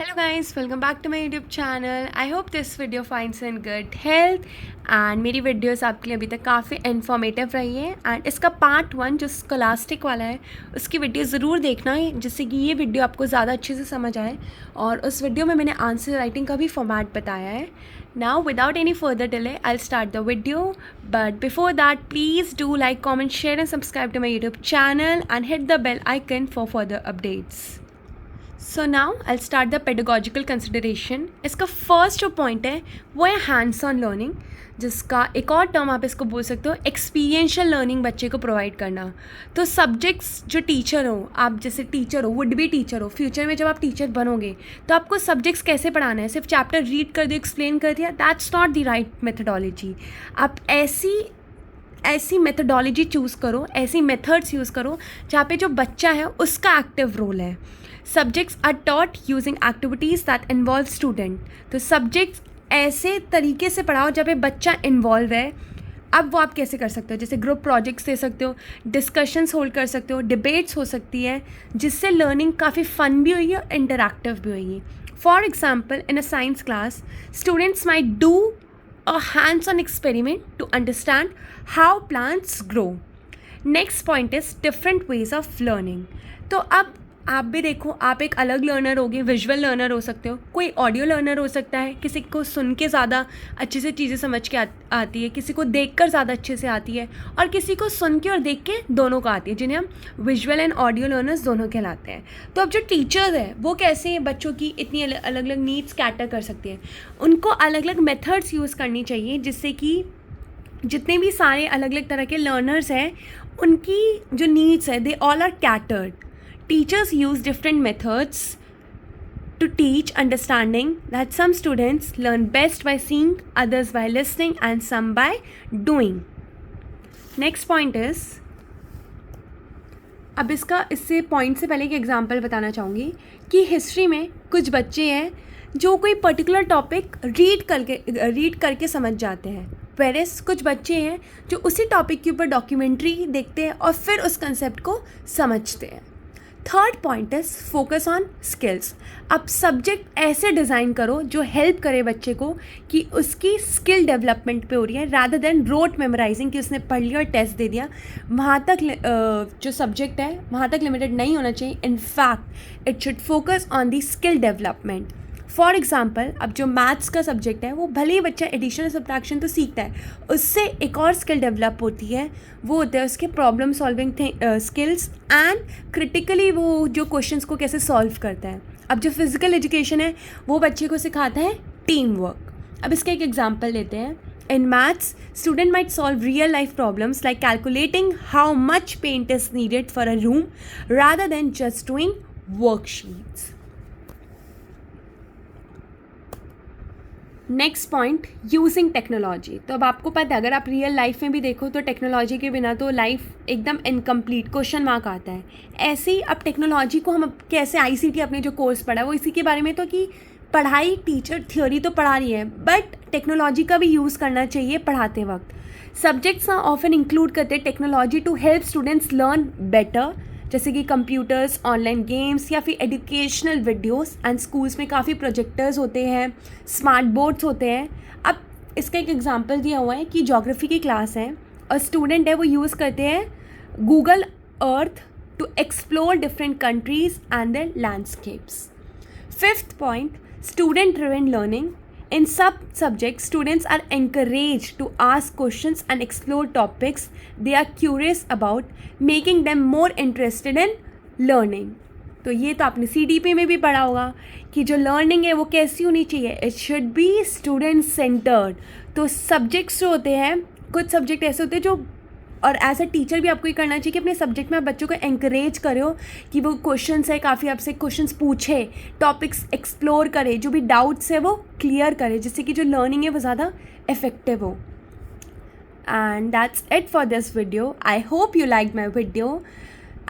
Hello guys, welcome back to my YouTube channel. I hope this video finds you in good health and मेरी videos आपके लिए अभी तक काफ़ी informative रही है एंड इसका पार्ट 1 जो स्कॉलास्टिक वाला है उसकी वीडियो ज़रूर देखना है जिससे कि ये वीडियो आपको ज़्यादा अच्छे से समझ आए और उस वीडियो में मैंने आंसर राइटिंग का भी फॉर्मेट बताया है. Now without any further delay I'll start the video, but before that please do like, comment, share and subscribe to my YouTube channel and hit the bell icon for further updates. So now I start the pedagogical consideration. इसका first जो point है वो है hands on learning, जिसका एक और term आप इसको बोल सकते हो एक्सपीरियंशियल लर्निंग बच्चे को प्रोवाइड करना. तो सब्जेक्ट्स जो टीचर हो, आप जैसे टीचर हो, वुड बी टीचर हो, फ्यूचर में जब आप टीचर बनोगे तो आपको सब्जेक्ट्स कैसे पढ़ाना है, सिर्फ चैप्टर रीड कर दिया, एक्सप्लेन कर दिया, that's not the right methodology. आप ऐसी मेथडोलॉजी चूज़ करो, ऐसी मेथड्स यूज़ करो जहाँ पे जो बच्चा है उसका एक्टिव रोल है. Subjects are taught using activities that involve student. तो सब्जेक्ट्स ऐसे तरीके से पढ़ाओ जब पे बच्चा इन्वॉल्व है. अब वो आप कैसे कर सकते हो, जैसे ग्रुप प्रोजेक्ट्स दे सकते हो, डिस्कशंस होल्ड कर सकते हो, डिबेट्स हो सकती है, जिससे लर्निंग काफ़ी फन भी होगी और इंटरैक्टिव भी होगी. For example in a science class students might do a hands-on experiment to understand how plants grow. Next point is different ways of learning. तो अब आप भी देखो, आप एक अलग लर्नर होगे, विजुअल लर्नर हो सकते हो, कोई ऑडियो लर्नर हो सकता है, किसी को सुन के ज़्यादा अच्छे से चीज़ें समझ के आती है, किसी को देख कर ज़्यादा अच्छे से आती है, और किसी को सुन के और देख के दोनों को आती है, जिन्हें हम विजुअल एंड ऑडियो लर्नर्स दोनों कहलाते हैं. तो अब जो टीचर्स है वो कैसे बच्चों की इतनी अलग अलग नीड्स कैटर कर सकते हैं, उनको अलग अलग मेथड्स यूज़ करनी चाहिए, जिससे कि जितने भी सारे अलग अलग तरह के लर्नर्स हैं उनकी जो नीड्स है they all are catered. Teachers use different methods to teach understanding that some students learn best by seeing, others by listening and some by doing. Next point is, अब इससे पॉइंट से पहले एक example बताना चाहूँगी कि history में कुछ बच्चे हैं जो कोई पर्टिकुलर टॉपिक रीड करके समझ जाते हैं, वेरेस कुछ बच्चे हैं जो उसी टॉपिक के ऊपर डॉक्यूमेंट्री देखते हैं और फिर उस कंसेप्ट को समझते हैं. Third point is focus on skills. अब सब्जेक्ट ऐसे डिज़ाइन करो जो हेल्प करे बच्चे को कि उसकी स्किल डेवलपमेंट पे हो रही है, रादर देन रोट मेमोराइजिंग कि उसने पढ़ लिया और टेस्ट दे दिया. वहाँ तक जो सब्जेक्ट है वहाँ तक लिमिटेड नहीं होना चाहिए. In fact it should focus on the skill development. For example, अब जो मैथ्स का सब्जेक्ट है वो भले ही बच्चा एडिशन और सब्ट्रैक्शन तो सीखता है, उससे एक और स्किल डेवलप होती है, वो होता है उसके problem solving skills and critically वो जो क्वेश्चंस को कैसे सॉल्व करता है. अब जो फिजिकल एजुकेशन है वो बच्चे को सिखाता है टीम वर्क. अब इसका एक एग्जाम्पल लेते हैं. In maths, student might solve real life problems like calculating how much paint is needed for a room rather than just doing worksheets. Next point, using technology. तो अब आपको पता है अगर आप रियल लाइफ में भी देखो तो टेक्नोलॉजी के बिना तो लाइफ एकदम इनकम्प्लीट, क्वेश्चन मार्क आता है. ऐसे ही अब टेक्नोलॉजी को हम कैसे, आईसीटी अपने जो कोर्स पढ़ा है वो इसी के बारे में, तो कि पढ़ाई टीचर थ्योरी तो पढ़ा रही है बट टेक्नोलॉजी का भी यूज़ करना चाहिए पढ़ाते वक्त. सब्जेक्ट्स ऑफन इंक्लूड करते हैं technology to help students learn better, जैसे कि कंप्यूटर्स, ऑनलाइन गेम्स या फिर एजुकेशनल वीडियोस. एंड स्कूल्स में काफ़ी प्रोजेक्टर्स होते हैं, स्मार्ट बोर्ड्स होते हैं. अब इसका एक एग्जांपल दिया हुआ है कि ज्योग्राफी की क्लास है और स्टूडेंट है वो यूज़ करते हैं Google Earth to explore different countries and their landscapes. Fifth point, student driven learning. In some subjects, students are encouraged to ask questions and explore topics they are curious about, making them more interested in learning. तो ये तो आपने CDP में भी पढ़ा होगा कि जो लर्निंग है वो कैसी होनी चाहिए, it should be student centred. तो सब्जेक्ट्स जो होते हैं, कुछ सब्जेक्ट ऐसे होते हैं जो, और एज अ टीचर भी आपको ये करना चाहिए कि अपने सब्जेक्ट में आप बच्चों को एंकरेज करो कि वो क्वेश्चंस है काफ़ी आपसे क्वेश्चंस पूछे, टॉपिक्स एक्सप्लोर करे, जो भी डाउट्स है वो क्लियर करे, जिससे कि जो लर्निंग है वो ज़्यादा इफेक्टिव हो. And that's it for this video. I hope you like my video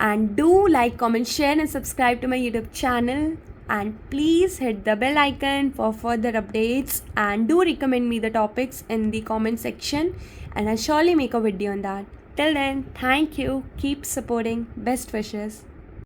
and do like, comment, share and subscribe to my YouTube channel. And please hit the bell icon for further updates and do recommend me the topics in the comment section and I'll surely make a video on that. Till then, thank you. Keep supporting. Best wishes.